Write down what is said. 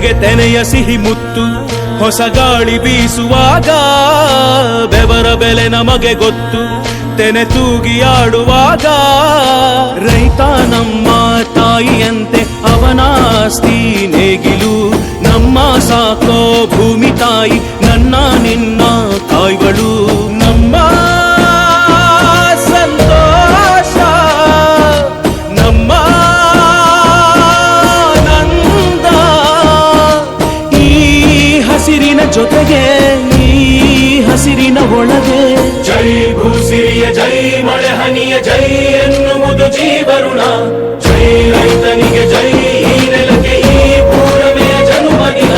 ಹೊಟ್ಟೆಗೆ ತೆನೆಯ ಸಿಹಿ ಮುತ್ತು. ಹೊಸ ಗಾಳಿ ಬೀಸುವಾಗ ಬೆವರ ಬೆಲೆ ನಮಗೆ ಗೊತ್ತು. ತೆನೆ ತೂಗಿ ಆಡುವಾಗ ರೈತ ನಮ್ಮ ತಾಯಿಯಂತೆ ಅವನಾಸ್ತಿ ನೇಗಿಲು. ನಮ್ಮ ಸಾಕೋ ಭೂಮಿ ತಾಯಿ ನನ್ನ ನಿನ್ನ ತಾಯಿಗಳು. ನಮ್ಮ ಸಂತೋಷ ನಮ್ಮ ನಂದ. ಈ ಹಸಿರಿನ ಜೊತೆಗೆ ಈ ಹಸಿರಿನ ಒಳಗೆ ಜೈ ಭೂಸಿರಿಯ ಜೈ ಮಳೆ ಹನಿಯ ಜೈ ಎನ್ನುವುದು ಜೀವರುಣ. ಜೈ ರೈತನಿಗೆ ಜೈ ಈ ನೆಲಕ್ಕೆ ಈ ಪೂರ್ಣಮೆಯ ಜನುಮದಿನ.